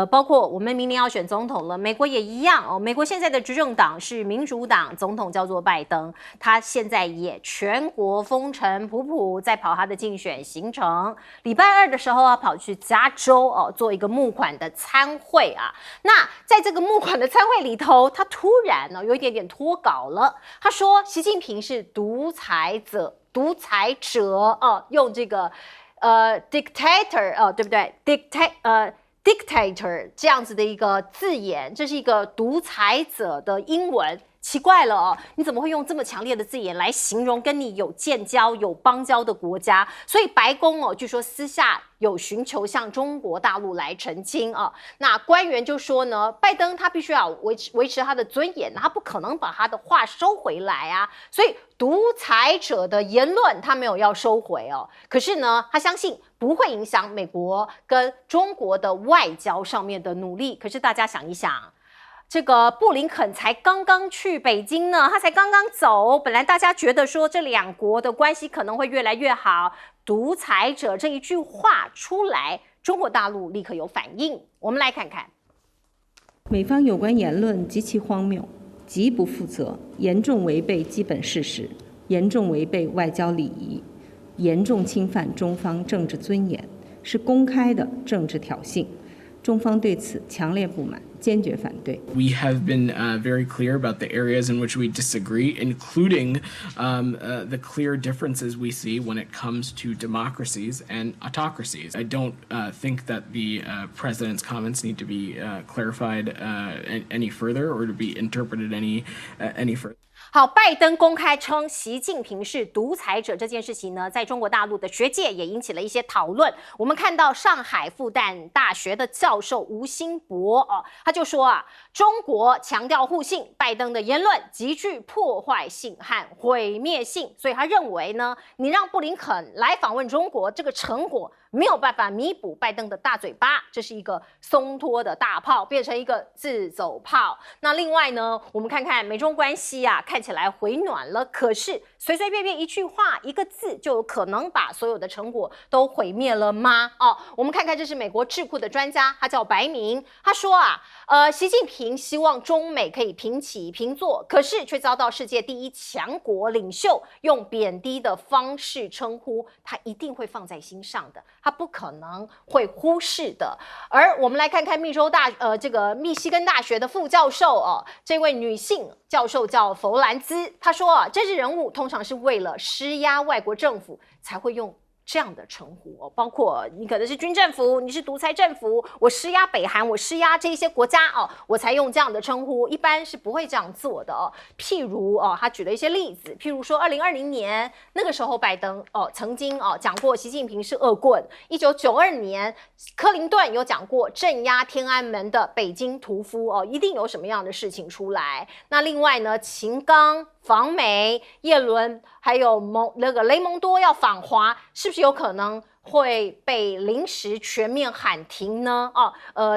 包括我们明年要选总统了，美国也一样哦。美国现在的执政党是民主党，总统叫做拜登，他现在也全国风尘仆仆，在跑他的竞选行程。礼拜二的时候啊，跑去加州哦，做一个募款的参会啊。那在这个募款的参会里头，他突然呢有一点点脱稿了。他说习近平是独裁者哦，用这个dictator 哦，对不对？dictator 这样子的一个字眼，这是一个独裁者的英文。奇怪了哦，你怎么会用这么强烈的字眼来形容跟你有建交、有邦交的国家？所以白宫哦，据说私下有寻求向中国大陆来澄清啊。那官员就说呢，拜登他必须要维持他的尊严，他不可能把他的话收回来啊。所以独裁者的言论他没有要收回哦，可是呢，他相信不会影响美国跟中国的外交上面的努力。可是大家想一想。这个布林肯才刚刚去北京呢，他才刚刚走。本来大家觉得说这两国的关系可能会越来越好，独裁者这一句话出来，中国大陆立刻有反应。我们来看看，美方有关言论极其荒谬，极不负责，严重违背基本事实，严重违背外交礼仪，严重侵犯中方政治尊严，是公开的政治挑衅。中方对此强烈不满，坚决反对。We have been very clear about the areas in which we disagree, including the clear differences we see when it comes to democracies and autocracies. I don't think that the president's comments need to be clarified any further or to be interpreted any further. 好，拜登公开称习近平是独裁者这件事情呢，在中国大陆的学界也引起了一些讨论。我们看到上海复旦大学的教授吴兴博他就说啊，中国强调互信，拜登的言论极具破坏性和毁灭性，所以他认为呢，你让布林肯来访问中国，这个成果没有办法弥补拜登的大嘴巴，这是一个松脱的大炮，变成一个自走炮。那另外呢，我们看看美中关系啊，看起来回暖了，可是随随便便一句话一个字就有可能把所有的成果都毁灭了吗？我们看看，这是美国智库的专家，他叫白明，他说啊，习近平希望中美可以平起平坐，可是却遭到世界第一强国领袖用贬低的方式称呼，他一定会放在心上的，他不可能会忽视的。而我们来看看这个密西根大学的副教授这位女性教授叫弗兰兹，她说啊，政治人物通常是为了施压外国政府才会用这样的称呼包括你可能是军政府，你是独裁政府，我施压北韩，我施压这些国家我才用这样的称呼，一般是不会这样做的譬如他举了一些例子，譬如说2020年那个时候拜登曾经讲过习近平是恶棍，1992年克林顿有讲过镇压天安门的北京屠夫一定有什么样的事情出来。那另外呢，秦刚访美，叶伦还有雷蒙多要访华，是不是有可能会被临时全面喊停呢？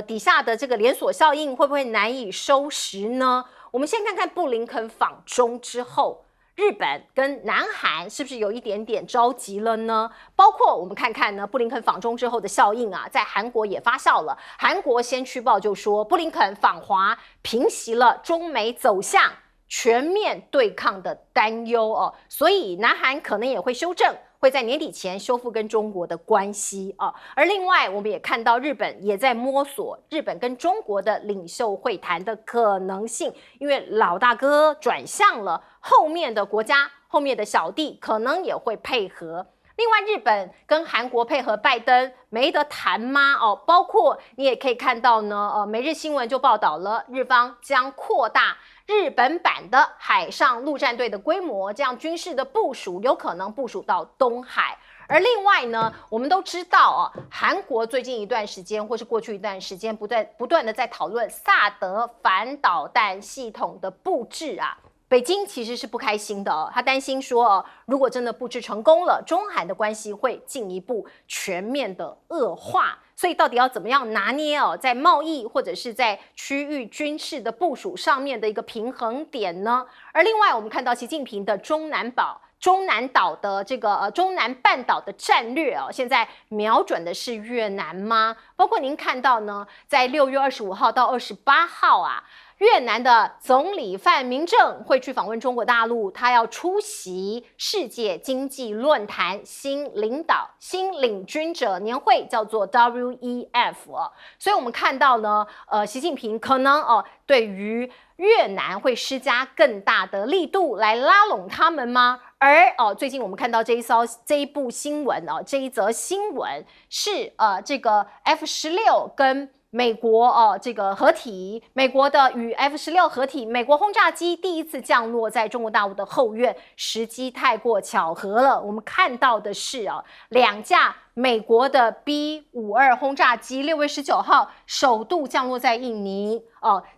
底下的这个连锁效应会不会难以收拾呢？我们先看看布林肯访中之后，日本跟南韩是不是有一点点着急了呢？包括我们看看呢，布林肯访中之后的效应啊，在韩国也发酵了。韩国先驱报就说，布林肯访华平息了中美走向全面对抗的担忧所以南韩可能也会修正，会在年底前修复跟中国的关系而另外我们也看到日本也在摸索日本跟中国的领袖会谈的可能性，因为老大哥转向了，后面的国家后面的小弟可能也会配合。另外，日本跟韩国配合拜登没得谈吗？包括你也可以看到呢，每日新闻就报道了，日方将扩大日本版的海上陆战队的规模，这样军事的部署有可能部署到东海。而另外呢，我们都知道韩国最近一段时间或是过去一段时间不断的在讨论萨德反导弹系统的布置啊。北京其实是不开心的他担心说如果真的布置成功了，中韩的关系会进一步全面的恶化。所以到底要怎么样拿捏在贸易或者是在区域军事的部署上面的一个平衡点呢？而另外我们看到习近平的中南中南岛的这个中南半岛的战略哦，现在瞄准的是越南吗？包括您看到呢，在6月25号到28号啊。越南的总理范明政会去访问中国大陆，他要出席世界经济论坛新领军者年会，叫做 WEF 所以我们看到呢，习近平可能对于越南会施加更大的力度来拉拢他们吗？而最近我们看到这一部新闻这一则新闻是这个 F-16跟美国这个合体，美国的与 F-16合体，美国轰炸机第一次降落在中国大陆的后院，时机太过巧合了。我们看到的是2架美国的 B-52轰炸机6月19号首度降落在印尼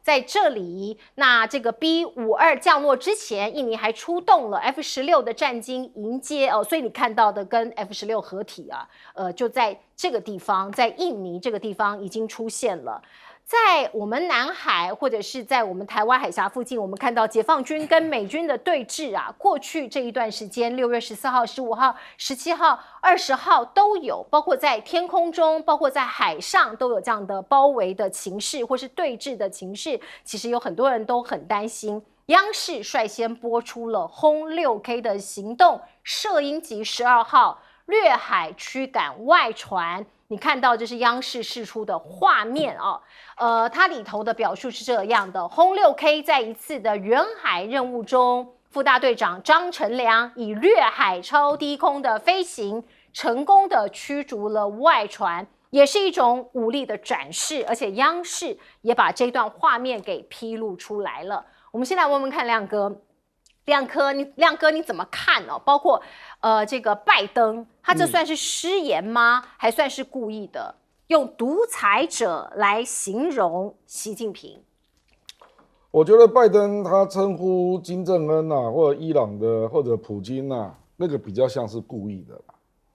在这里，那这个 B-52降落之前，印尼还出动了 F-16的战机迎接所以你看到的跟 F-16合体就在这个地方，在印尼这个地方已经出现了。在我们南海或者是在我们台湾海峡附近，我们看到解放军跟美军的对峙过去这一段时间6月14号、15号、17号、20号都有，包括在天空中，包括在海上都有这样的包围的情势或是对峙的情势。其实有很多人都很担心，央视率先播出了轰 6K 的行动，摄鹰级12号掠海驱赶外船。你看到这是央视释出的画面它里头的表述是这样的：轰 6K 在一次的远海任务中，副大队长张成良以掠海超低空的飞行，成功的驱逐了外船，也是一种武力的展示。而且央视也把这段画面给披露出来了。我们先来问问看亮哥。亮哥你怎么看包括这个拜登，他这算是失言吗？还算是故意的？用独裁者来形容习近平？我觉得拜登他称呼金正恩或者伊朗的或者普京那个比较像是故意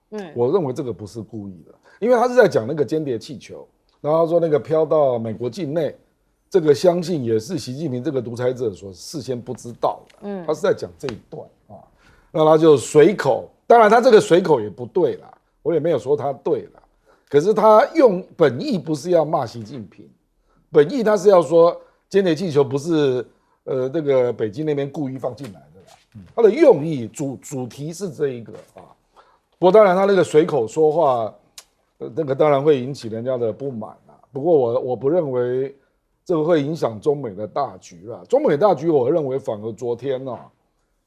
的我认为这个不是故意的，因为他是在讲那个间谍气球，然后他说那个飘到美国境内。这个相信也是习近平这个独裁者所事先不知道的，他是在讲这一段那他就随口，当然他这个随口也不对啦，我也没有说他对啦，可是他用本意不是要骂习近平，本意他是要说间谍气球不是那个北京那边故意放进来的啦，他的用意主题是这一个不过当然他那个随口说话，那个当然会引起人家的不满不过我不认为。这个会影响中美的大局啦。中美大局，我认为反而昨天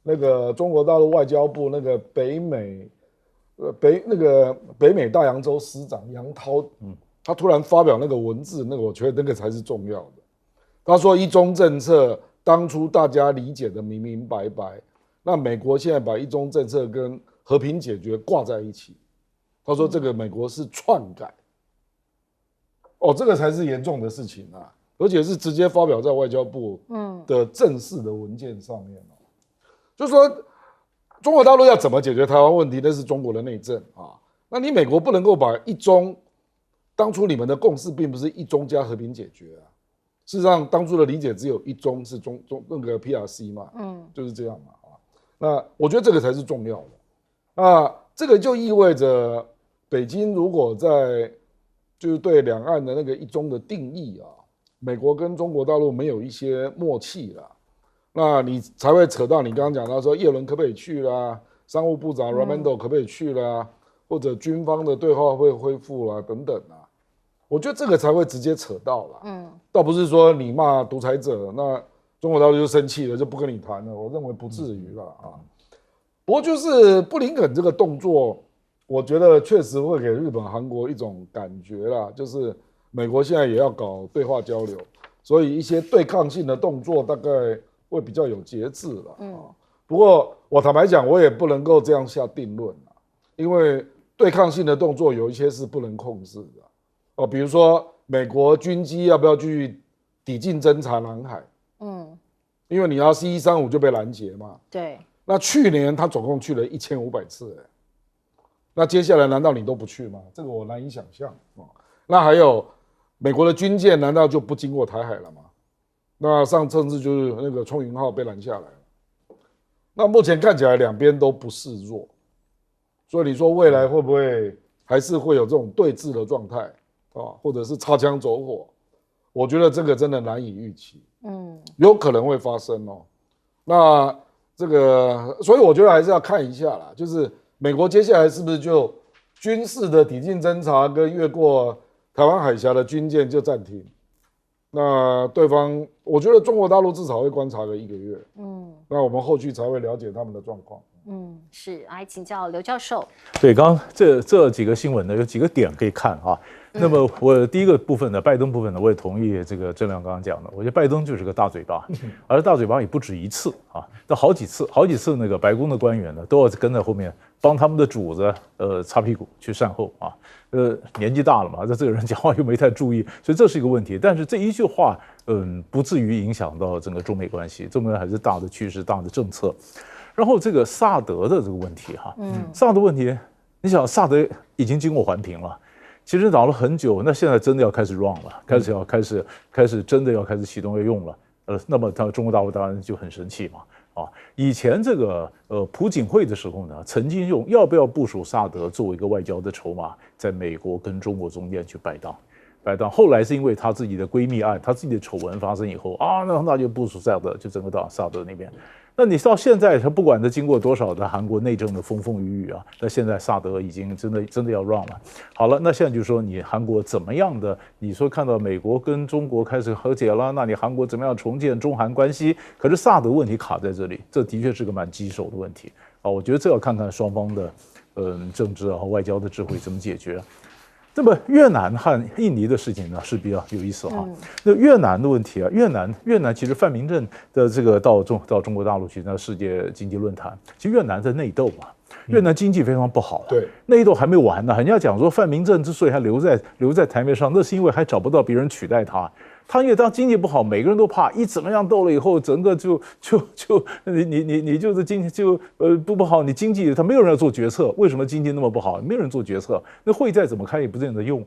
那个中国大陆外交部那个北美大洋洲司长杨涛，他突然发表那个文字，那个我觉得那个才是重要的。他说一中政策当初大家理解的明明白白，那美国现在把一中政策跟和平解决挂在一起，他说这个美国是篡改，这个才是严重的事情而且是直接发表在外交部的正式的文件上面就是说中国大陆要怎么解决台湾问题，那是中国的内政那你美国不能够把一中，当初你们的共识并不是一中加和平解决事实上当初的理解只有一中是中那个 PRC 嘛，就是这样嘛那我觉得这个才是重要的这个就意味着北京如果在就是对两岸的那个一中的定义美国跟中国大陆没有一些默契啦，那你才会扯到你刚刚讲到说叶伦可不可以去啦，商务部长 Raimondo 可不可以去啦，或者军方的对话会恢复啦等等我觉得这个才会直接扯到啦倒不是说你骂独裁者，那中国大陆就生气了就不跟你谈了，我认为不至于啦不过就是布林肯这个动作，我觉得确实会给日本、韩国一种感觉啦，就是美国现在也要搞对话交流，所以一些对抗性的动作大概会比较有节制了不过我坦白讲，我也不能够这样下定论因为对抗性的动作有一些是不能控制的比如说美国军机要不要去抵近侦察南海因为你要 C-135 就被拦截嘛，对，那去年他总共去了1500次那接下来难道你都不去吗？这个我难以想象那还有美国的军舰难道就不经过台海了吗？那上次就是那个冲云号被拦下来了那目前看起来两边都不示弱，所以你说未来会不会还是会有这种对峙的状态啊，或者是擦枪走火？我觉得这个真的难以预期，有可能会发生哦。那这个，所以我觉得还是要看一下啦，就是美国接下来是不是就军事的抵近侦察跟越过台湾海峡的军舰就暂停？那对方，我觉得中国大陆至少会观察个1个月，那我们后续才会了解他们的状况。是，来请教刘教授。对，刚刚这几个新闻呢，有几个点可以看啊。那么我第一个部分呢，拜登部分呢，我也同意这个郑亮刚刚讲的，我觉得拜登就是个大嘴巴，而大嘴巴也不止一次啊，那好几次那个白宫的官员呢，都要跟在后面帮他们的主子擦屁股去善后啊。年纪大了嘛，这个人讲话又没太注意，所以这是一个问题。但是这一句话，不至于影响到整个中美关系，中美还是大的趋势、大的政策。然后这个萨德的这个问题哈，萨德问题，你想萨德已经经过环评了，其实闹了很久，那现在真的要开始 run 了，开始真的要开始启动要用了，那么中国大陆当然就很生气嘛。以前这个朴槿惠的时候呢，曾经用要不要部署萨德作为一个外交的筹码，在美国跟中国中间去摆荡。后来是因为她自己的闺蜜案，她自己的丑闻发生以后啊，那就部署萨德，就整个到萨德那边。那你到现在，他不管他经过多少的韩国内政的风风雨雨啊，那现在萨德已经真的要 run 了。好了，那现在就是说你韩国怎么样的？你说看到美国跟中国开始和解了，那你韩国怎么样重建中韩关系？可是萨德问题卡在这里，这的确是个蛮棘手的问题啊。我觉得这要看看双方的政治和外交的智慧怎么解决。那么越南和印尼的事情呢是比较有意思哈。那越南的问题啊，越南其实范明政的这个到中国大陆去那世界经济论坛，其实越南在内斗嘛，越南经济非常不好，对，内斗还没完呢。人家讲说范明政之所以还留在台面上，那是因为还找不到别人取代他。他因为当经济不好，每个人都怕，一怎么样斗了以后，整个你就是经济就不好，你经济他没有人要做决策，为什么经济那么不好？没有人做决策，那会再怎么开也不见得用。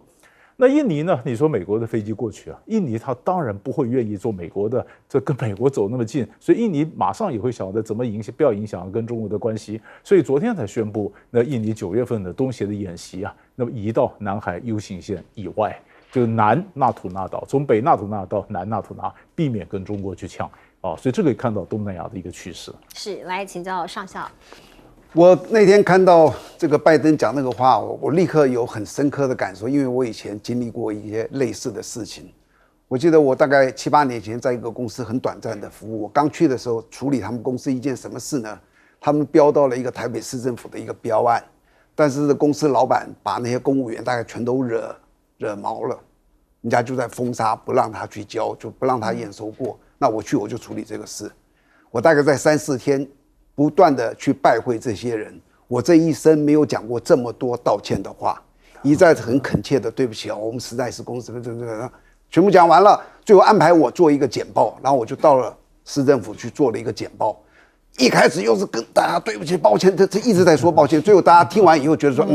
那印尼呢？你说美国的飞机过去啊，印尼他当然不会愿意做美国的，这跟美国走那么近，所以印尼马上也会想着怎么不要影响跟中国的关系，所以昨天才宣布，那印尼9月份的东协的演习啊，那么移到南海 U 型线以外。就南纳土纳岛，从北纳土纳到南纳土纳，避免跟中国去呛啊，所以这个可以看到东南亚的一个趋势。是，来请教上校。我那天看到这个拜登讲那个话，我立刻有很深刻的感受，因为我以前经历过一些类似的事情。我记得我大概7、8年前在一个公司很短暂的服务，我刚去的时候处理他们公司一件什么事呢？他们标到了一个台北市政府的一个标案，但是公司老板把那些公务员大概全都惹毛了，人家就在封杀，不让他去交，就不让他验收过。那我去我就处理这个事，我大概在3、4天不断的去拜会这些人，我这一生没有讲过这么多道歉的话，一再很恳切的对不起啊，我们实在是公司全部讲完了，最后安排我做一个简报，然后我就到了市政府去做了一个简报。一开始又是跟大家对不起抱歉，他一直在说抱歉，最后大家听完以后觉得说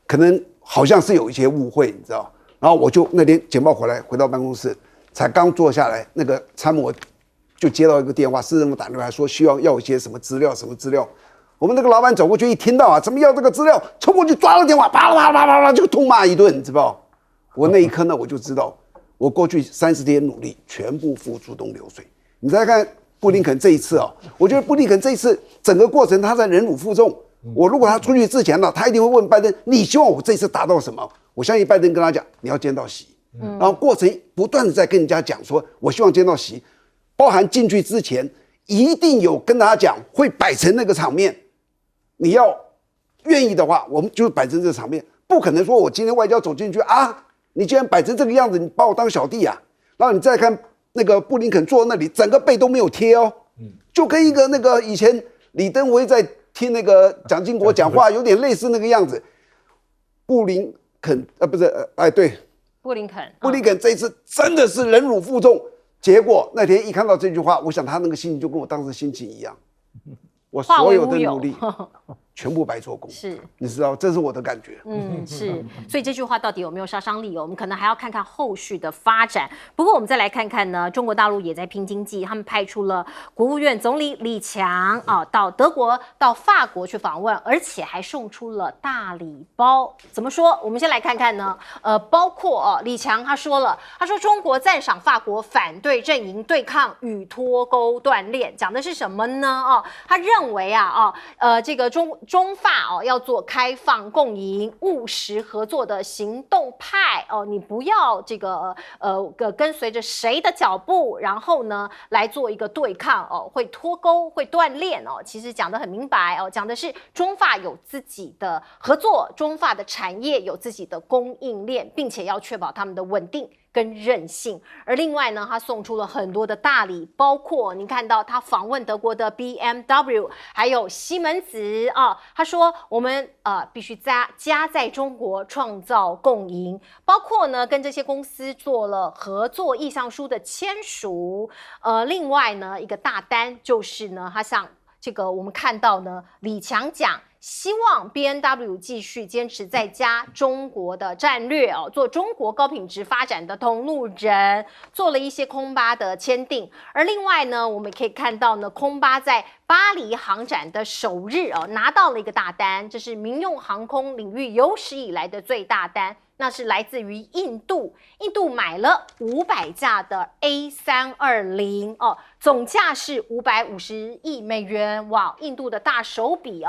可能好像是有一些误会，你知道。然后我就那天简报回到办公室，才刚坐下来，那个参谋就接到一个电话，市政府打电话说希望要一些什么资料。我们那个老板走过去一听到啊，怎么要这个资料，冲过去抓了电话，啪啦啪啦就痛骂一顿，你知道？我那一刻呢，我就知道，我过去30天努力全部付诸东流水。你再看布林肯这一次啊，我觉得布林肯这一次整个过程他在忍辱负重。我如果他出去之前呢，他一定会问拜登，你希望我这次达到什么？我相信拜登跟他讲，你要见到习，然后过程不断的在跟人家讲说，我希望见到习，包含进去之前一定有跟他讲会摆成那个场面，你要愿意的话，我们就摆成这个场面，不可能说我今天外交走进去啊，你既然摆成这个样子，你把我当小弟啊，然后你再看那个布林肯坐那里，整个背都没有贴哦，就跟一个那个以前李登辉在听那个蒋经国讲话有点类似那个样子。布林肯不是对，布林肯这一次真的是忍辱负重，结果那天一看到这句话，我想他那个心情就跟我当时心情一样，我所有的努力全部白做工。是，你知道，这是我的感觉。是，所以这句话到底有没有杀伤力？我们可能还要看看后续的发展。不过我们再来看看呢，中国大陆也在拼经济，他们派出了国务院总理李强到德国、到法国去访问，而且还送出了大礼包。怎么说？我们先来看看呢。包括李强他说了，他说中国赞赏法国反对阵营对抗与脱钩断链，讲的是什么呢？他认为这个中法要做开放共赢、务实合作的行动派你不要这个跟随着谁的脚步，然后呢来做一个对抗会脱钩、会断链其实讲得很明白讲的是中法有自己的合作，中法的产业有自己的供应链，并且要确保他们的稳定跟韧性。而另外呢，他送出了很多的大礼，包括你看到他访问德国的 BMW， 还有西门子他说我们必须加在中国创造共赢，包括呢跟这些公司做了合作意向书的签署。另外呢一个大单就是呢，他向这个我们看到呢，李强讲，希望 BMW 继续坚持在家中国的战略做中国高品质发展的同路人，做了一些空巴的签订。而另外呢，我们可以看到呢，空巴在巴黎航展的首日拿到了一个大单，这是民用航空领域有史以来的最大单。那是来自于印度买了500架的 A320总价是550亿美元。哇，印度的大手笔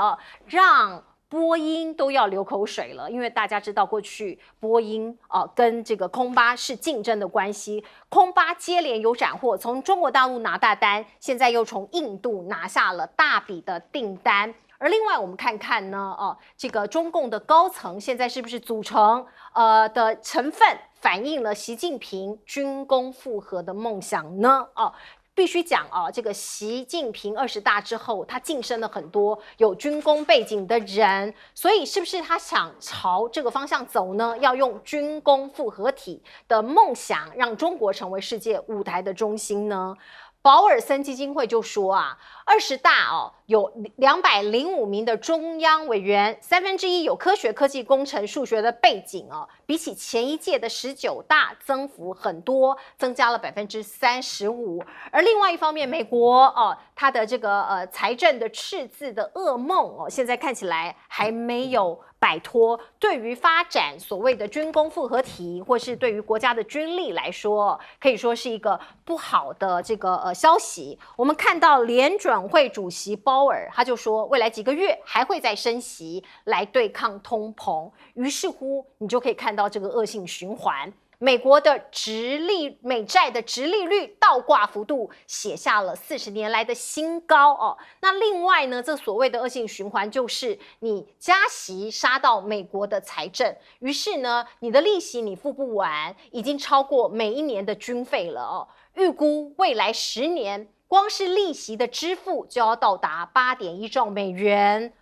让波音都要流口水了，因为大家知道过去波音跟这个空巴是竞争的关系，空巴接连有斩获，从中国大陆拿大单，现在又从印度拿下了大笔的订单。而另外我们看看呢这个中共的高层现在是不是组成的成分反映了习近平军工复合的梦想呢？必须讲这个习近平20大之后，他晋升了很多有军工背景的人，所以是不是他想朝这个方向走呢？要用军工复合体的梦想，让中国成为世界舞台的中心呢？保尔森基金会就说20大有205名的中央委员，1/3有科学、科技、工程、数学的背景比起前一届的19大增幅很多，增加了35%。而另外一方面，美国它的这个财政的赤字的噩梦现在看起来还没有摆脱。对于发展所谓的军工复合体，或是对于国家的军力来说，可以说是一个不好的这个消息。我们看到联准会主席鲍尔他就说，未来几个月还会再升息来对抗通膨。于是乎，你就可以看到这个恶性循环。美国的美债的殖利率倒挂幅度写下了40年来的新高那另外呢，这所谓的恶性循环就是你加息杀到美国的财政，于是呢，你的利息你付不完，已经超过每一年的军费了预估未来10年。光是利息的支付就要到达8.1兆美元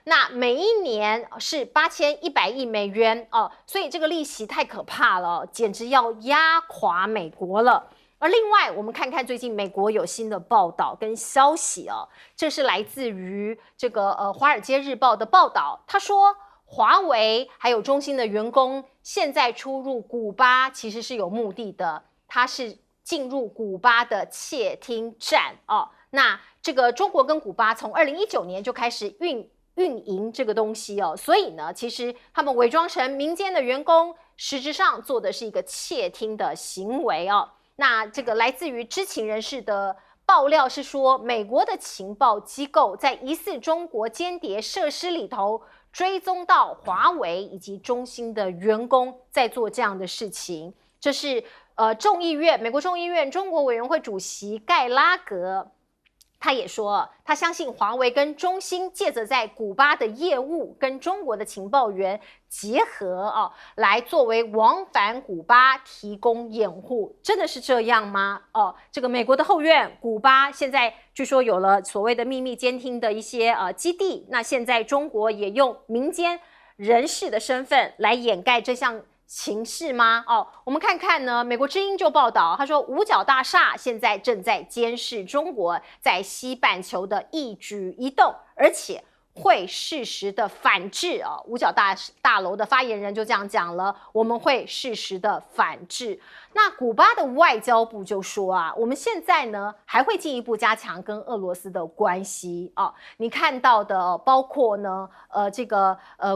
那每一年是8100亿美元所以这个利息太可怕了，简直要压垮美国了。而另外，我们看看最近美国有新的报道跟消息这是来自于这个《华尔街日报》的报道，他说华为还有中兴的员工现在出入古巴其实是有目的的，他是进入古巴的窃听站那这个中国跟古巴从2019年就开始运营这个东西所以呢，其实他们伪装成民间的员工，实质上做的是一个窃听的行为那这个来自于知情人士的爆料是说，美国的情报机构在疑似中国间谍设施里头追踪到华为以及中兴的员工在做这样的事情。这是美国众议院中国委员会主席盖拉格，他也说他相信华为跟中兴借着在古巴的业务跟中国的情报员结合来作为往返古巴提供掩护。真的是这样吗？这个美国的后院古巴现在据说有了所谓的秘密监听的一些基地，那现在中国也用民间人士的身份来掩盖这项情势吗？我们看看呢，美国之音就报道，他说五角大厦现在正在监视中国在西半球的一举一动，而且会适时的反制啊。五角大楼的发言人就这样讲了，我们会适时的反制。那古巴的外交部就说啊，我们现在呢还会进一步加强跟俄罗斯的关系啊。你看到的包括呢，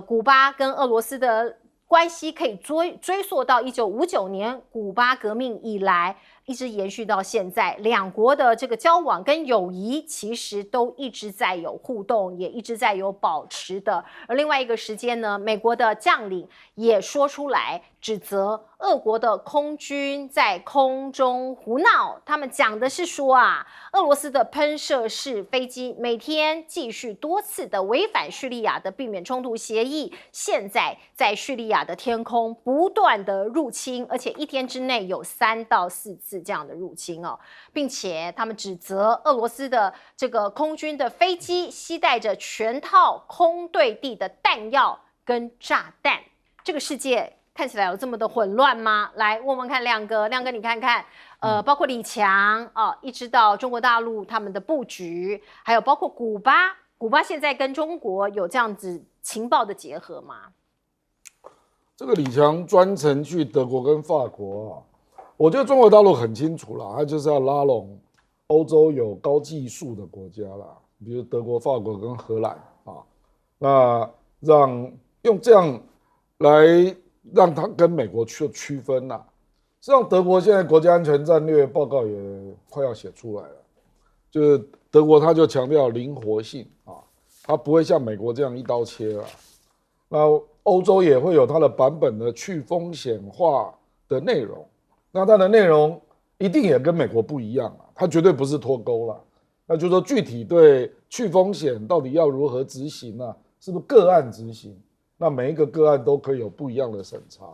古巴跟俄罗斯的关系可以追溯到1959年古巴革命以来，一直延续到现在，两国的这个交往跟友谊其实都一直在有互动，也一直在有保持的。而另外一个时间呢，美国的将领也说出来指责俄国的空军在空中胡闹，他们讲的是说啊，俄罗斯的喷射式飞机每天继续多次的违反叙利亚的避免冲突协议，现在在叙利亚的天空不断的入侵，而且一天之内有3到4次这样的入侵哦，并且他们指责俄罗斯的这个空军的飞机携带着全套空对地的弹药跟炸弹。这个世界看起来有这么的混乱吗？来问问看亮哥，亮哥你看看，包括李强一直到中国大陆他们的布局，还有包括古巴现在跟中国有这样子情报的结合吗？这个李强专程去德国跟法国我觉得中国大陆很清楚啦，他就是要拉拢欧洲有高技术的国家啦，比如德国、法国跟荷兰那用这样来让他跟美国去区分啦。实际上，德国现在国家安全战略报告也快要写出来了，就是德国他就强调灵活性他不会像美国这样一刀切啦。那欧洲也会有它的版本的去风险化的内容，那它的内容一定也跟美国不一样它绝对不是脱钩啦。那就是说具体对去风险到底要如何执行是不是个案执行？那每一个个案都可以有不一样的审查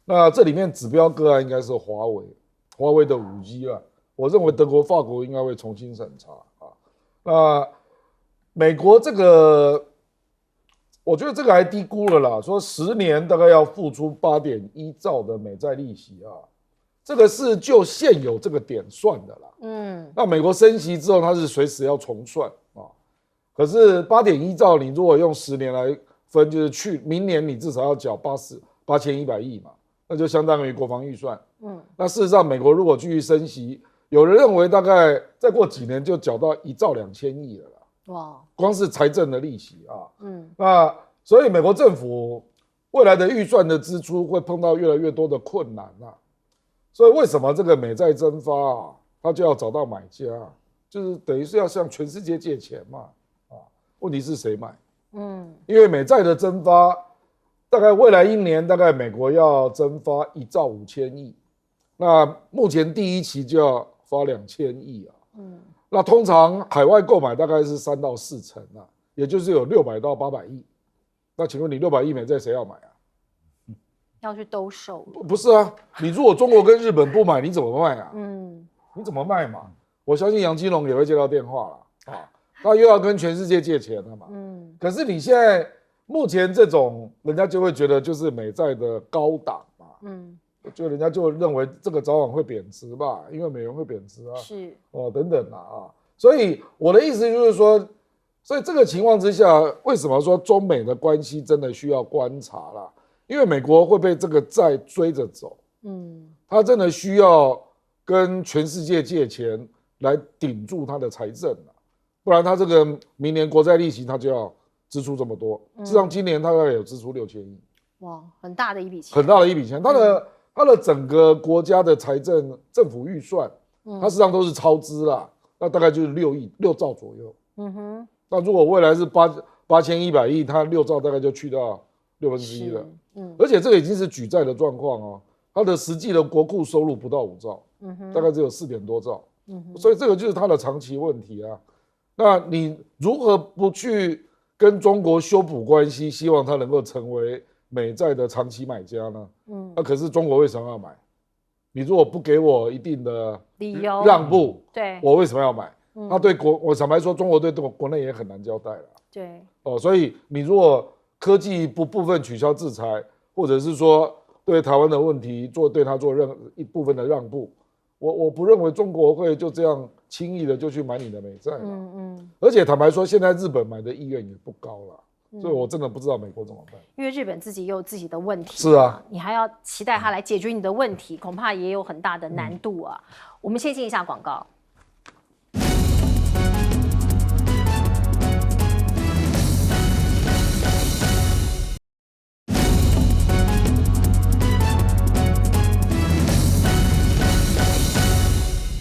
那这里面指标个案应该是华为的5G啦，我认为德国、法国应该会重新审查那美国这个，我觉得这个还低估了啦，说10年大概要付出8.1兆的美债利息这个是就现有这个点算的啦。那美国升息之后，它是随时要重算可是8.1兆，你如果用10年来分，就是明年你至少要缴8100亿嘛，那就相当于国防预算。那事实上，美国如果继续升息，有人认为大概再过几年就缴到1兆2000亿了啦。哇，光是财政的利息那所以美国政府未来的预算的支出会碰到越来越多的困难所以为什么这个美债增发它就要找到买家，就是等于是要向全世界借钱嘛问题是谁买？因为美债的增发，大概未来1年大概美国要增发1兆5000亿，那目前第一期就要发2000亿那通常海外购买大概是3到4成也就是有600到800亿。那请问你600亿美债谁要买要去兜售？不是你如果中国跟日本不买，你怎么卖你怎么卖嘛？我相信杨金龙也会接到电话了他又要跟全世界借钱了嘛。可是你现在目前这种，人家就会觉得就是美债的高档嘛。就人家就认为这个早晚会贬值吧，因为美元会贬值是等等所以我的意思就是说，所以这个情况之下，为什么说中美的关系真的需要观察啦？因为美国会被这个债追着走，他真的需要跟全世界借钱来顶住他的财政不然他这个明年国债利息他就要支出这么多，事实上今年他大概有支出6000亿，哇，很大的一笔钱，很大的一笔钱，他的整个国家的财政政府预算，它实际上都是超支啦，那大概就是6兆左右。那如果未来是8100亿，它6兆大概就去到1/6了。而且这个已经是举债的状况它的实际的国库收入不到5兆，大概只有4点多兆。所以这个就是它的长期问题那你如何不去跟中国修补关系，希望它能够成为美债的长期买家呢？那可是中国为什么要买？你如果不给我一定的理由让步，对，我为什么要买？他对我坦白说，中国对国内也很难交代了。对，所以你如果科技部分取消制裁，或者是说对台湾的问题对他做一部分的让步，我不认为中国会就这样轻易的就去买你的美债了。而且坦白说，现在日本买的意愿也不高了，所以我真的不知道美国怎么办。因为日本自己也有自己的问题，是啊，你还要期待它来解决你的问题，恐怕也有很大的难度啊。我们先进一下广告。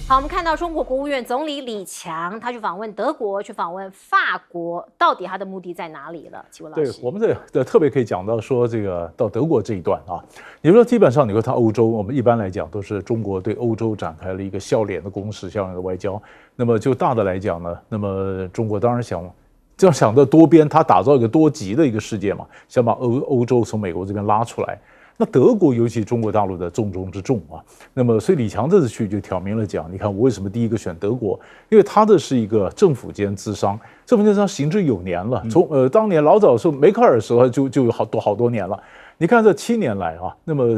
好，我们看到中国国务院总理李强，他去访问德国，去访问法国，到底他的目的在哪里了？齐文老师，对，我们这特别可以讲到说，这个到德国这一段啊，你说基本上你说他欧洲，我们一般来讲都是中国对欧洲展开了一个笑脸的攻势，笑脸的外交。那么就大的来讲呢，那么中国当然想到多边，他打造一个多极的一个世界嘛，想把欧洲从美国这边拉出来。那德国尤其中国大陆的重中之重啊，那么所以李强这次去就挑明了讲，你看我为什么第一个选德国，因为他的是一个政府间咨商，政府间咨商行之有年了，从当年老早的时候梅克尔的时候就有好多年了。你看这7年来啊，那么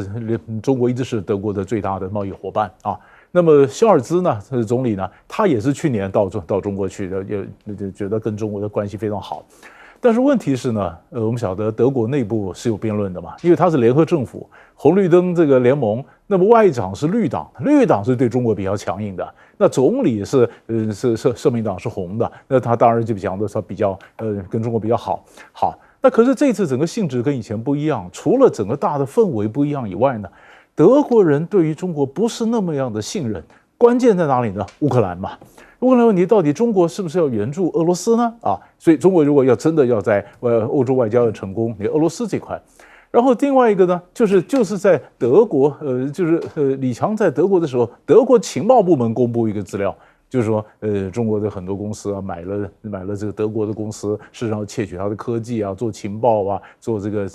中国一直是德国的最大的贸易伙伴啊。那么肖尔兹呢，总理呢，他也是去年到中国去的，也觉得跟中国的关系非常好。但是问题是呢，我们晓得德国内部是有辩论的嘛，因为它是联合政府，红绿灯这个联盟，那么外长是绿党，绿党是对中国比较强硬的，那总理是社民党是红的，那他当然就讲的他比较跟中国比较好。那可是这次整个性质跟以前不一样，除了整个大的氛围不一样以外呢，德国人对于中国不是那么样的信任，关键在哪里呢？乌克兰嘛。乌克兰问题到底中国是不是要援助俄罗斯呢？所以中国如果真的要在欧洲外交要成功，你俄罗斯这块。然后另外一个呢，就是在德国，李强在德国的时候，德国情报部门公布一个资料，就是说中国的很多公司啊买了这个德国的公司，事实上窃取它的科技啊，做情报啊，做这个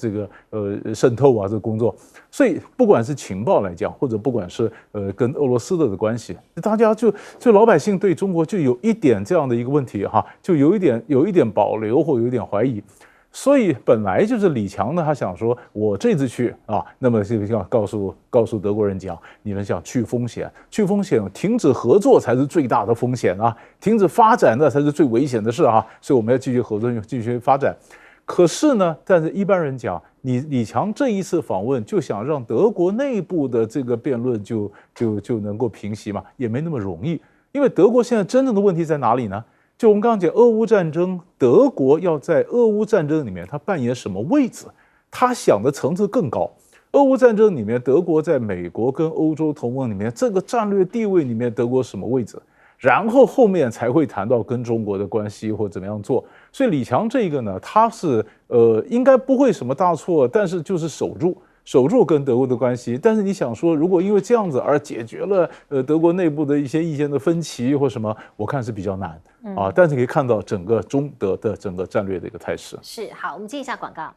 渗透啊这个工作。所以不管是情报来讲，或者不管是跟俄罗斯的关系，大家就老百姓对中国就有一点这样的一个问题哈，就有一点保留或有一点怀疑。所以本来就是李强呢，他想说，我这次去啊，那么就要告诉德国人讲，你们想去风险，停止合作才是最大的风险啊，停止发展那才是最危险的事啊，所以我们要继续合作，继续发展。可是呢，但是一般人讲，李强这一次访问就想让德国内部的这个辩论就能够平息嘛，也没那么容易，因为德国现在真正的问题在哪里呢？就我们刚刚讲俄乌战争，德国要在俄乌战争里面它扮演什么位置？他想的层次更高。俄乌战争里面，德国在美国跟欧洲同盟里面这个战略地位里面，德国什么位置？然后后面才会谈到跟中国的关系或怎么样做。所以李强这个呢，他是应该不会什么大错，但是就是守住跟德国的关系。但是你想说，如果因为这样子而解决了德国内部的一些意见的分歧或什么，我看是比较难啊。但是可以看到整个中德的整个战略的一个态势。是，好，我们接一下广告。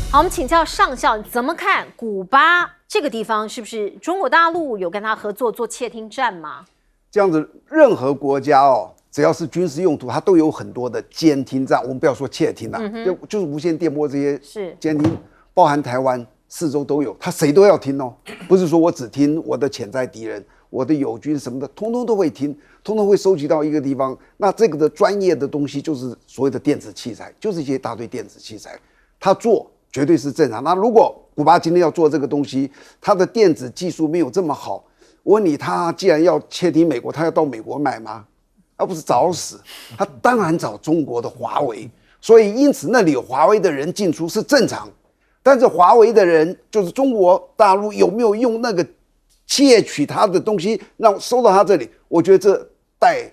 好，我们请教上校怎么看古巴这个地方，是不是中国大陆有跟他合作做窃听战吗？这样子，任何国家只要是军事用途，它都有很多的监听站。我们不要说窃听啦，就是无线电波这些监听，包含台湾四周都有，他谁都要听哦，不是说我只听我的潜在敌人、我的友军什么的，通通都会听，通通会收集到一个地方。那这个的专业的东西就是所谓的电子器材，就是一些大堆电子器材，他做绝对是正常。那如果古巴今天要做这个东西，它的电子技术没有这么好，我问你，他既然要窃听美国，他要到美国买吗？而不是找死，他当然找中国的华为。所以因此那里有华为的人进出是正常，但是华为的人就是中国大陆有没有用那个窃取他的东西让收到他这里，我觉得这待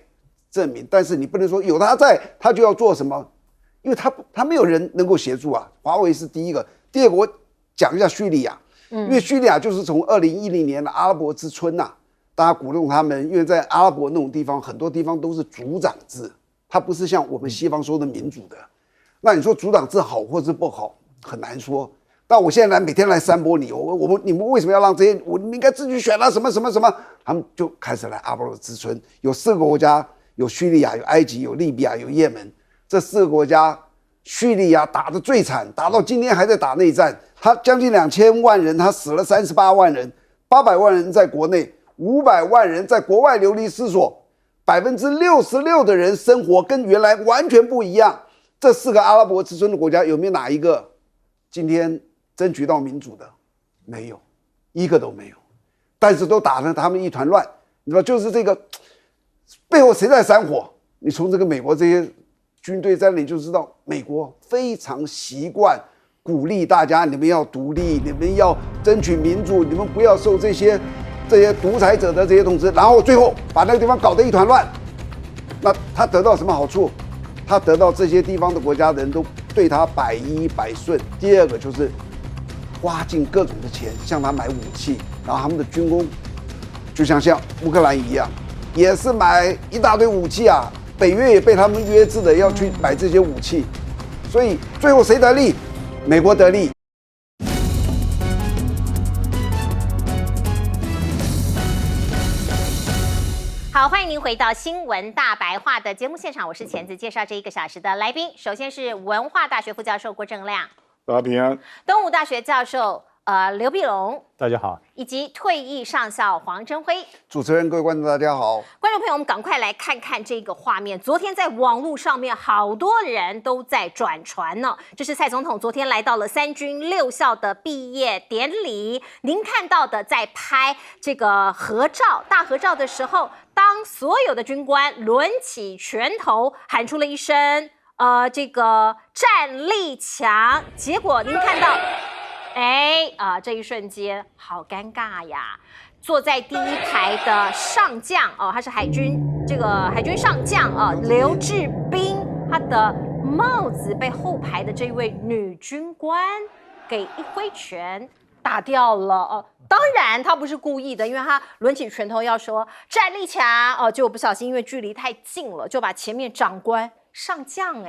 证明。但是你不能说有他在他就要做什么，因为他没有人能够协助啊。华为是第一个，第二个我讲一下叙利亚，因为叙利亚就是从2010年的阿拉伯之春大家鼓动他们，因为在阿拉伯那种地方，很多地方都是族长制，它不是像我们西方说的民主的。那你说族长制好或是不好，很难说。但我现在每天来煽驳你，你们为什么要让这些？你们应该自己选什么什么什么？他们就开始来阿拉伯之春，有4个国家，有叙利亚、有埃及、有利比亚、有也门这4个国家。叙利亚打得最惨，打到今天还在打内战。他将近2000万人，他死了38万人，800万人在国内，500万人在国外流离失所，66%的人生活跟原来完全不一样。这4个阿拉伯之春的国家有没有哪一个今天争取到民主的？没有，一个都没有。但是都打得他们一团乱，你知道，就是这个背后谁在煽火？你从这个美国这些军队在那里就知道，美国非常习惯鼓励大家，你们要独立，你们要争取民主，你们不要受这些独裁者的这些统治，然后最后把那个地方搞得一团乱。那他得到什么好处？他得到这些地方的国家的人都对他百依百顺。第二个就是花尽各种的钱向他买武器，然后他们的军工就像乌克兰一样，也是买一大堆武器啊。北约也被他们约制的要去买这些武器，所以最后谁得利？美国得利。好，欢迎您回到新闻大白话的节目现场，我是钳子，介绍这1个小时的来宾。首先是文化大学副教授郭正亮，大家平安。东吴大学教授刘碧龙，大家好，以及退役上校黄征辉。主持人、各位观众，大家好。观众朋友，我们赶快来看看这个画面。昨天在网络上面，好多人都在转传呢。这是蔡总统昨天来到了3军6校的毕业典礼。您看到的，在拍这个合照、大合照的时候，当所有的军官抡起拳头，喊出了一声这个战力强。结果您看到。这一瞬间好尴尬呀！坐在第1排的上将他是海军上将刘志斌，他的帽子被后排的这位女军官给一挥拳打掉了当然他不是故意的，因为他抡起拳头要说战力强结果不小心因为距离太近了，就把前面长官上将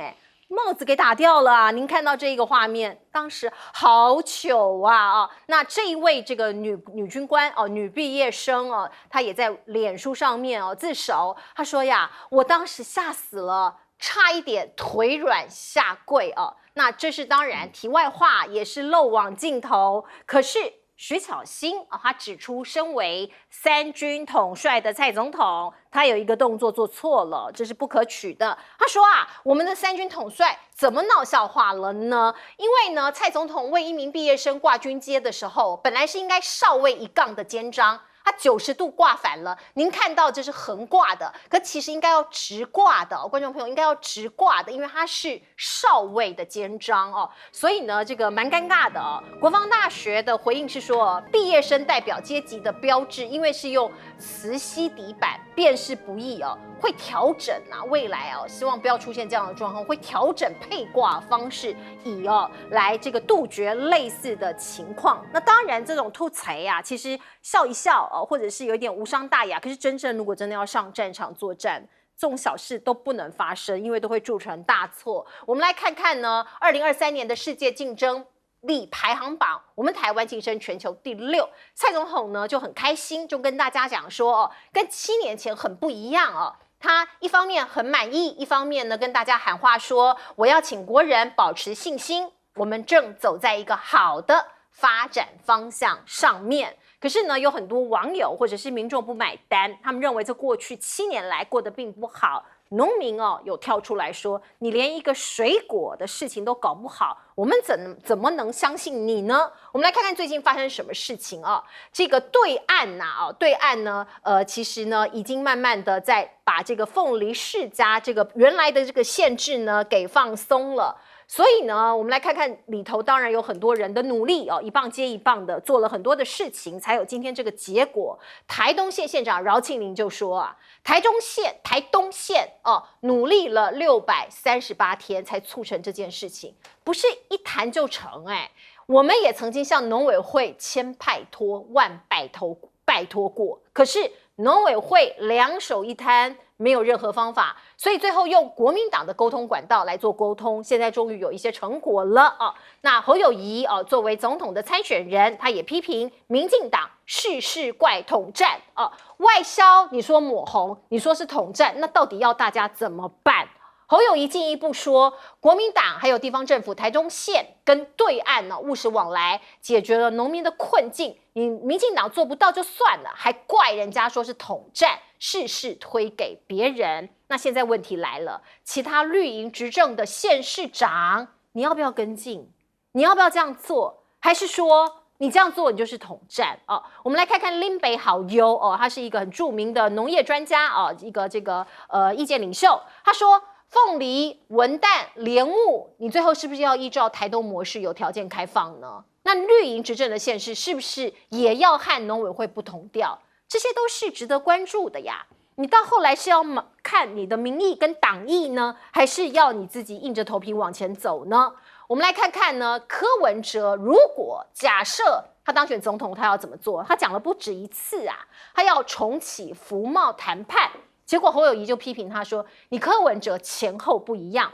帽子给打掉了啊！您看到这个画面，当时好糗啊！那这一位这个女军官女毕业生她也在脸书上面自首，她说呀，我当时吓死了，差一点腿软下跪那这是当然题外话，也是漏网镜头。可是徐巧芯他指出，身为3军统帅的蔡总统，他有一个动作做错了，这是不可取的。他说我们的3军统帅怎么闹笑话了呢？因为呢，蔡总统为一名毕业生挂军阶的时候，本来是应该少尉一杠的肩章。它90度挂反了，您看到这是横挂的，可其实应该要直挂的，观众朋友应该要直挂的，因为它是少尉的肩章所以呢，这个蛮尴尬的国防大学的回应是说，毕业生代表阶级的标志，因为是用磁吸底板，辨识不易会调整未来希望不要出现这样的状况，会调整配挂方式，以来这个杜绝类似的情况。那当然，这种吐槽其实笑一笑或者是有一点无伤大雅，可是如果真的要上战场作战，这种小事都不能发生，因为都会铸成大错。我们来看看呢，2023年的世界竞争力排行榜，我们台湾晋升全球第6。蔡总统呢就很开心，就跟大家讲说跟7年前很不一样他一方面很满意，一方面呢跟大家喊话说，我要请国人保持信心，我们正走在一个好的发展方向上面。可是呢，有很多网友或者是民众不买单，他们认为这过去7年来过得并不好。农民有跳出来说，你连一个水果的事情都搞不好，我们怎么能相信你呢？我们来看看最近发生什么事情这个对岸呢其实呢已经慢慢的在把这个凤梨世家这个原来的这个限制呢给放松了。所以呢，我们来看看里头，当然有很多人的努力一棒接一棒的做了很多的事情，才有今天这个结果。台东县县长饶庆林就说台东县努力了638天才促成这件事情，不是一谈就成我们也曾经向农委会千拜托万拜托过，可是农委会两手一摊，没有任何方法，所以最后用国民党的沟通管道来做沟通，现在终于有一些成果了那侯友宜作为总统的参选人，他也批评民进党事事怪统战啊，外销你说抹红，你说是统战，那到底要大家怎么办？侯友宜进一步说，国民党还有地方政府台中县跟对岸呢务实往来，解决了农民的困境。你民进党做不到就算了，还怪人家说是统战，事事推给别人。那现在问题来了，其他绿营执政的县市长，你要不要跟进？你要不要这样做？还是说你这样做你就是统战哦？我们来看看林北好优哦，他是一个很著名的农业专家哦，一个意见领袖，他说。凤梨、文旦、莲雾，你最后是不是要依照台东模式有条件开放呢？那绿营执政的县市是不是也要和农委会不同调？这些都是值得关注的呀。你到后来是要看你的民意跟党意呢，还是要你自己硬着头皮往前走呢？我们来看看呢，柯文哲如果假设他当选总统，他要怎么做？他讲了不止一次啊，他要重启服贸谈判。结果侯友宜就批评他说：“你柯文哲前后不一样，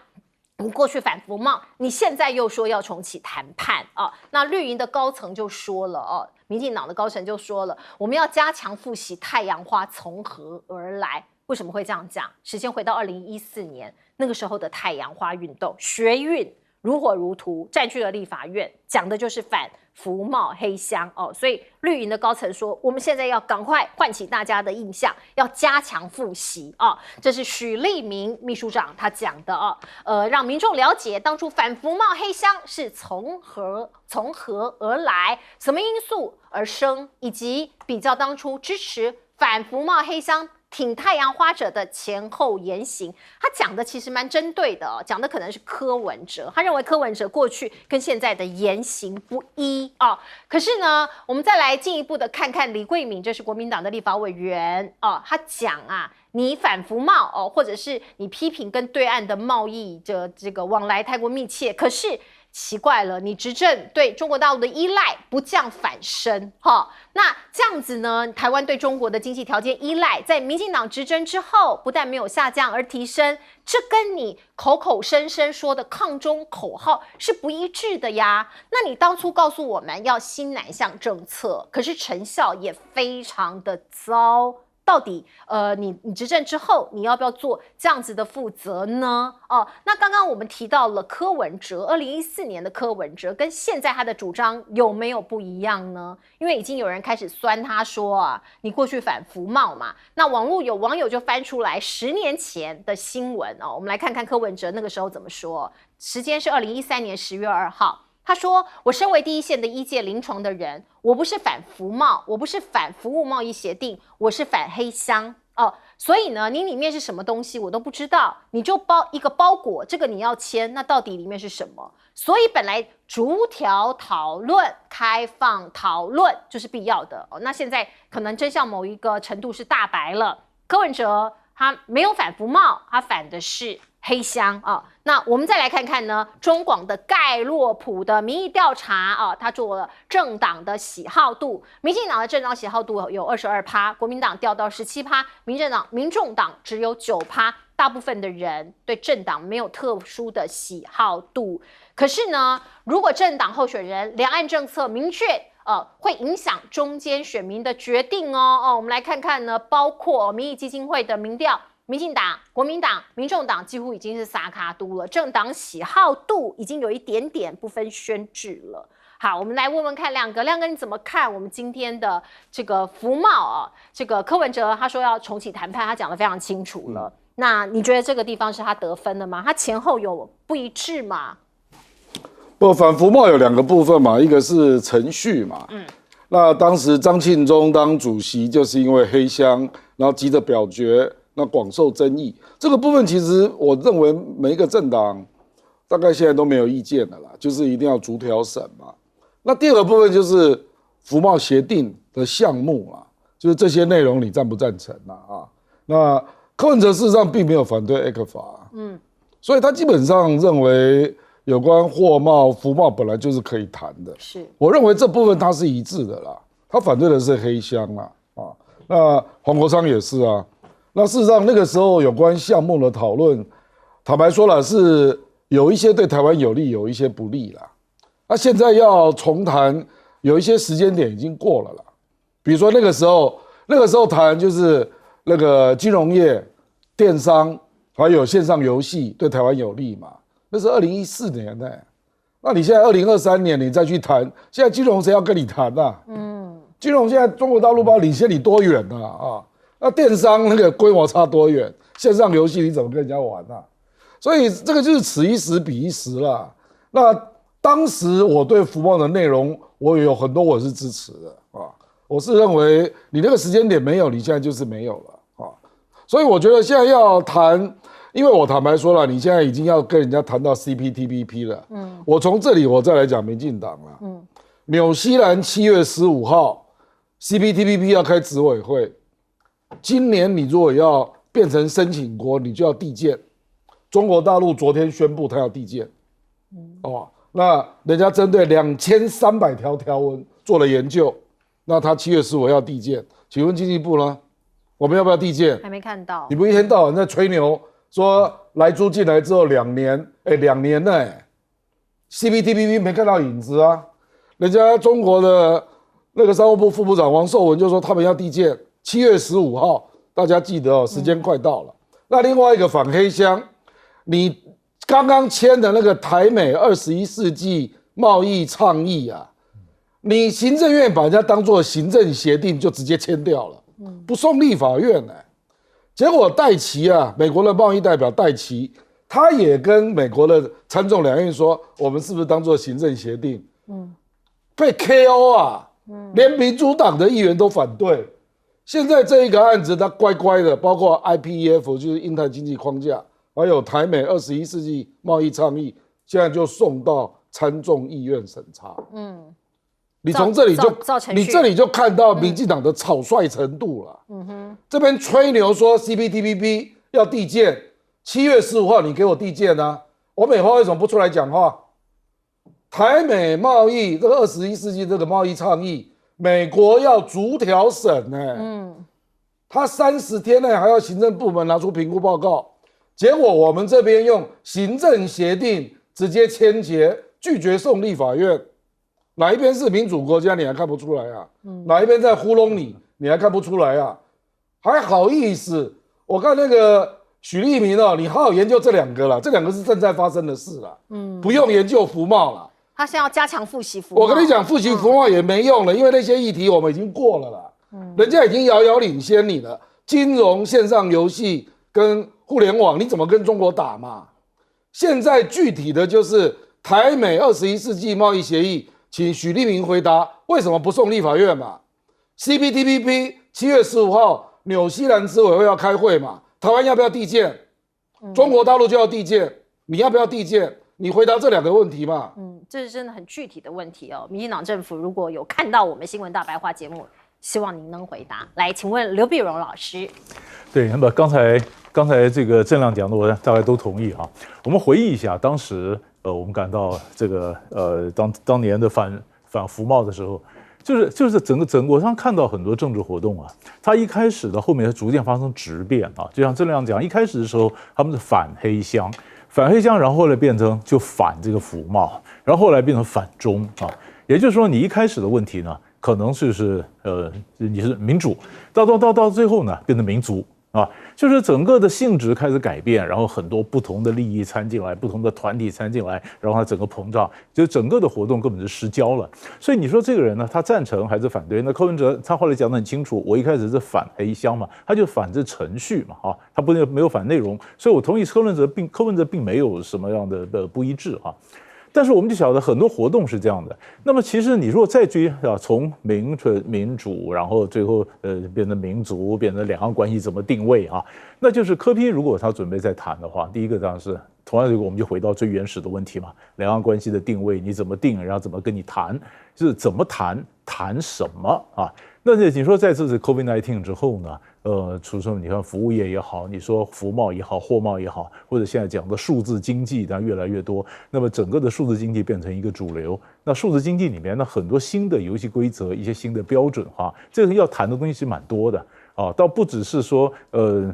你过去反服贸，你现在又说要重启谈判啊。”那绿营的高层就说了哦，民进党的高层就说了，我们要加强复习太阳花从何而来。为什么会这样讲？时间回到2014年，那个时候的太阳花运动，学运如火如荼，占据了立法院，讲的就是反服贸黑箱哦，所以绿营的高层说，我们现在要赶快唤起大家的印象，要加强复习哦。这是许立明秘书长他讲的哦，让民众了解当初反服贸黑箱是从何而来，什么因素而生，以及比较当初支持反服贸黑箱挺太阳花者的前后言行，他讲的其实蛮针对的哦，讲的可能是柯文哲，他认为柯文哲过去跟现在的言行不一哦。可是呢，我们再来进一步的看看李桂敏，这是国民党的立法委员哦，他讲啊，你反服贸哦，或者是你批评跟对岸的贸易的这个往来太过密切，可是。奇怪了，你执政对中国大陆的依赖不降反升，那这样子呢？台湾对中国的经济条件依赖，在民进党执政之后，不但没有下降，而提升，这跟你口口声声说的抗中口号是不一致的呀。那你当初告诉我们要新南向政策，可是成效也非常的糟。到底你执政之后，你要不要做这样子的负责呢？哦，那刚刚我们提到了柯文哲，2014年的柯文哲跟现在他的主张有没有不一样呢？因为已经有人开始酸他说啊，你过去反服贸嘛。那网络有网友就翻出来10年前的新闻哦，我们来看看柯文哲那个时候怎么说。时间是2013年10月2号。他说：“我身为第一线的医界临床的人，我不是反服贸，我不是反服务贸易协定，我是反黑箱哦。所以呢，你里面是什么东西我都不知道，你就包一个包裹，这个你要签，那到底里面是什么？所以本来逐条讨论、开放讨论就是必要的哦。那现在可能真相某一个程度是大白了，柯文哲他没有反服贸，他反的是。”黑箱啊，那我们再来看看呢，中广的盖洛普的民意调查啊，他做了政党的喜好度，民进党的政党喜好度有22%，国民党掉到17%，民众党只有9%，大部分的人对政党没有特殊的喜好度。可是呢，如果政党候选人两岸政策明确，会影响中间选民的决定哦。我们来看看呢，包括民意基金会的民调。民进党、国民党、民众党几乎已经是撒卡都了，政党喜好度已经有一点点不分轩轾了。好，我们来问问看亮哥你怎么看我们今天的这个服贸啊？这个柯文哲他说要重启谈判，他讲得非常清楚了。那你觉得这个地方是他得分的吗？他前后有不一致吗？不，反服贸有2个部分嘛，一个是程序嘛。那当时张庆忠当主席，就是因为黑箱，然后急着表决。那广受争议，这个部分其实我认为每一个政党大概现在都没有意见了啦，就是一定要逐条审嘛。那第2个部分就是服贸协定的项目啊，就是这些内容你赞不赞成啊？那柯文哲事实上并没有反对 ECFA，所以他基本上认为有关货贸、服贸本来就是可以谈的。是，我认为这部分他是一致的啦，他反对的是黑箱啊。那黄国昌也是啊。那事实上，那个时候有关项目的讨论，坦白说了，是有一些对台湾有利，有一些不利啦。那现在要重谈，有一些时间点已经过了啦。比如说那个时候谈就是那个金融业、电商还有线上游戏对台湾有利嘛，那是2014年呢。那你现在2023年你再去谈，现在金融谁要跟你谈啊？金融现在中国大陆不知道领先你多远啊？那电商那个规模差多远？线上游戏你怎么跟人家玩啊？所以这个就是此一时彼一时啦。那当时我对福茂的内容，我有很多我是支持的啊。我是认为你那个时间点没有，你现在就是没有了啊。所以我觉得现在要谈，因为我坦白说了，你现在已经要跟人家谈到 CPTPP 了。我从这里我再来讲民进党了。纽西兰7月15号 CPTPP 要开执委会，今年你如果要变成申请国，你就要递件。中国大陆昨天宣布他要递件，那人家针对2300条条文做了研究，那他7月15要递件，请问经济部呢？我们要不要递件？还没看到。你不一天到晚在吹牛说莱猪进来之后2年，2年呢，CPTPP 没看到影子啊。人家中国的那个商务部副部长王寿文就说他们要递件，7月15号，大家记得哦，时间快到了。那另外一个反黑箱，你刚刚签的那个台美21世纪贸易倡议啊，你行政院把人家当作行政协定就直接签掉了，不送立法院呢。结果戴琪啊，美国的贸易代表戴琪，他也跟美国的参众两院说，我们是不是当作行政协定？被 KO 啊，连民主党的议员都反对。现在这一个案子，他乖乖的，包括 IPEF 就是印太经济框架，还有台美21世纪贸易倡议，现在就送到参众议院审查。你从这里就你这里就看到民进党的草率程度了。这边吹牛说 CPTPP 要递件，7月15号你给我递件啊，我美花为什么不出来讲话？台美贸易这个21世纪这个贸易倡议，美国要逐条审呢。他30天内还要行政部门拿出评估报告，结果我们这边用行政协定直接签结，拒绝送立法院。哪一边是民主国家，你还看不出来啊？哪一边在糊弄你，你还看不出来啊？还好意思？我看那个许立明哦，你好好研究这2个啦，这2个是正在发生的事啦，不用研究服贸啦。他现在要加强复习服贸。我跟你讲，复习服贸也没用了，因为那些议题我们已经过了啦。人家已经遥遥领先你了。金融、线上游戏跟互联网，你怎么跟中国打嘛？现在具体的就是台美21世纪贸易协议，请许立明回答为什么不送立法院嘛 ？CPTPP 7月15号纽西兰执委会要开会嘛？台湾要不要递件？中国大陆就要递件，你要不要递件？你回答这2个问题嘛？这是真的很具体的问题哦。民进党政府如果有看到我们新闻大白话节目，希望您能回答。来，请问刘碧荣老师。对，那么刚才这个郑亮讲的，我大概都同意啊。我们回忆一下，当时我们感到这个当年的反服贸的时候，就是整个我上看到很多政治活动啊，它一开始到后面逐渐发生质变啊。就像郑亮讲，一开始的时候他们是反黑箱，然后后来变成就反这个服贸，然后后来变成反中啊。也就是说，你一开始的问题呢，可能就是你是民主，到最后呢变成民族啊，就是整个的性质开始改变，然后很多不同的利益参进来，不同的团体参进来，然后它整个膨胀，就整个的活动根本就失焦了。所以你说这个人呢，他赞成还是反对？那柯文哲他后来讲得很清楚，我一开始是反黑箱嘛，他就反这程序嘛，啊，他没有反内容，所以我同意柯文哲并没有什么样的不一致啊。但是我们就晓得很多活动是这样的。那么其实你如果再追啊，从民主，然后最后变成民族，变成两岸关系怎么定位啊？那就是柯 P 如果他准备再谈的话，第一个当然是同样这个我们就回到最原始的问题嘛，两岸关系的定位你怎么定，然后怎么跟你谈，就是怎么谈什么啊？那你说在这次 COVID-19 之后呢？除了你看服务业也好，你说服贸也好，货贸也好，或者现在讲的数字经济，当然越来越多。那么整个的数字经济变成一个主流。那数字经济里面呢，很多新的游戏规则，一些新的标准哈，这个要谈的东西是蛮多的啊。倒不只是说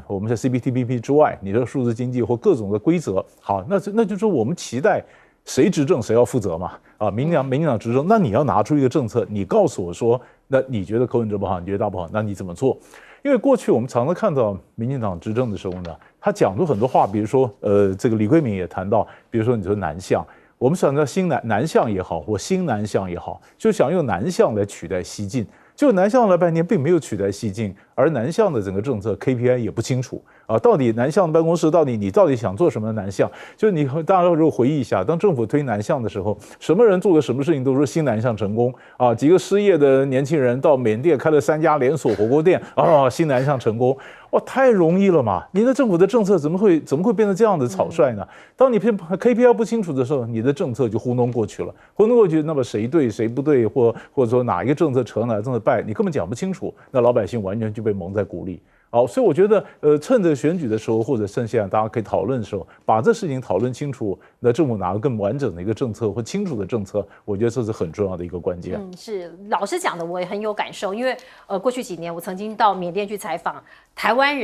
我们在 CPTPP 之外，你的数字经济或各种的规则，好，那就是说我们期待谁执政谁要负责嘛。民进党执政，那你要拿出一个政策，你告诉我说，那你觉得柯文哲不好，你觉得他不好，那你怎么做？因为过去我们常常看到民进党执政的时候呢，他讲出很多话，比如说这个李桂敏也谈到，比如说你说南向，我们想到新南向也好，或新南向也好，就想用南向来取代西进。就南向了半天，并没有取代西进，而南向的整个政策 KPI 也不清楚到底南向办公室你到底想做什么南向？就是大家如果回忆一下，当政府推南向的时候，什么人做了什么事情都说新南向成功几个失业的年轻人到缅甸开了3家连锁火锅店新南向成功。太容易了嘛！你的政府的政策怎么会变成这样的草率呢？当你 KPI 不清楚的时候，你的政策就糊弄过去了，糊弄过去，那么谁对谁不对，或者说哪一个政策成，哪个政策败，你根本讲不清楚，那老百姓完全就被蒙在鼓里。所以我觉得，趁着选举的时候，或者趁现在大家可以讨论的时候，把这事情讨论清楚，那政府拿个更完整的一个政策或清楚的政策，我觉得这是很重要的一个关键。是老师讲的，我也很有感受，因为过去几年我曾经到缅甸去采访台湾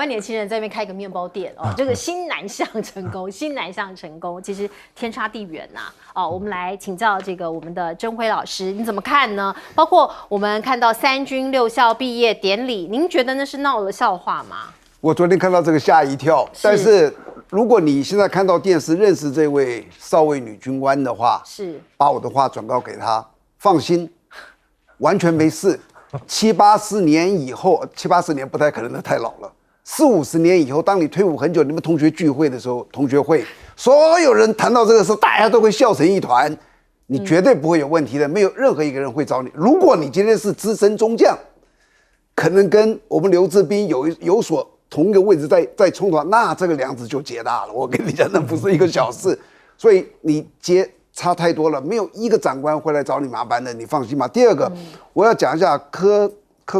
年轻人在那边开一个面包店这个新南向成功，新南向成功，其实天差地远呐我们来请教这个我们的珍辉老师，你怎么看呢？包括我们看到3军6校毕业典礼，您觉得那是闹了笑话吗？我昨天看到这个吓一跳，但是如果你现在看到电视认识这位少尉女军官的话，是把我的话转告给她，放心，完全没事。70、80年以后，70、80年不太可能的，太老了。40、50年以后，当你退伍很久，你们同学聚会的时候，同学会所有人谈到这个时候，大家都会笑成一团，你绝对不会有问题的，没有任何一个人会找你。如果你今天是资深中将，可能跟我们刘志斌有所同一个位置在冲突，那这个梁子就结大了。我跟你讲，那不是一个小事，所以你差太多了，没有一个长官会来找你麻烦的，你放心吧。第二个，我要讲一下柯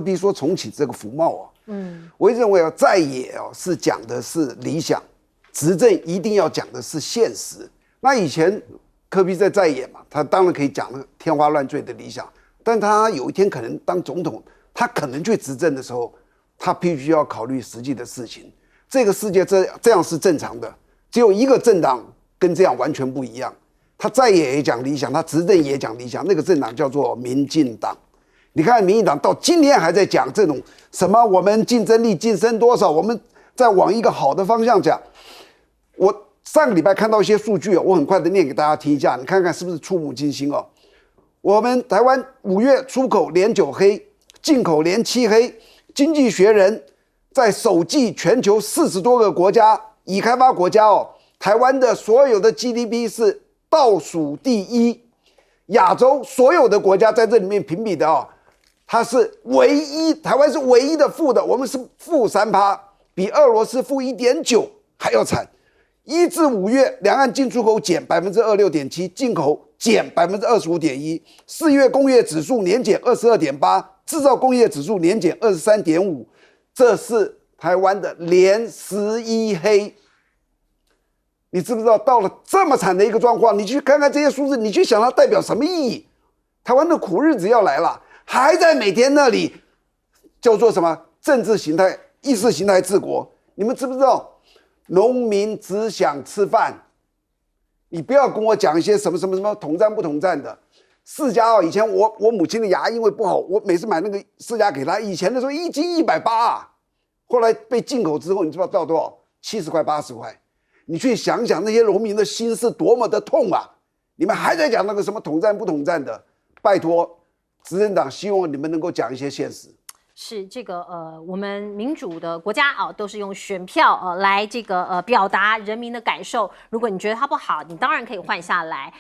P 说重启这个服贸我认为在野是讲的是理想，执政一定要讲的是现实。那以前柯 P 在野嘛，他当然可以讲那个天花乱坠的理想，但他有一天可能当总统，他可能去执政的时候，他必须要考虑实际的事情。这个世界这样是正常的，只有一个政党跟这样完全不一样。他在野也讲理想，他执政也讲理想，那个政党叫做民进党。你看民进党到今天还在讲这种什么我们竞争力晋升多少，我们在往一个好的方向讲。我上个礼拜看到一些数据我很快的念给大家听一下，你看看是不是触目惊心我们台湾5月出口连9黑，进口连7黑。经济学人在首季全球40多个国家已开发国家台湾的所有的 GDP 是倒数第1，亚洲所有的国家在这里面评比的它是唯一，台湾是唯一的负的，我们是负3%，比俄罗斯负1.9还要惨。1至5月，两岸进出口减26.7%，进口减25.1%，4月工业指数年减22.8%，制造工业指数年减23.5%，这是台湾的连11黑。你知不知道到了这么惨的一个状况，你去看看这些数字，你去想它代表什么意义？台湾的苦日子要来了，还在每天那里叫做什么政治形态、意识形态治国？你们知不知道？农民只想吃饭，你不要跟我讲一些什么统战不统战的。释迦以前我母亲的牙因为不好，我每次买那个释迦给她，以前的时候1斤180后来被进口之后，你知道到多少？70块80块。你去想想那些农民的心是多么的痛啊！你们还在讲那个什么统战不统战的，拜托，执政党希望你们能够讲一些现实。是这个我们民主的国家都是用选票来这个表达人民的感受。如果你觉得它不好，你当然可以换下来。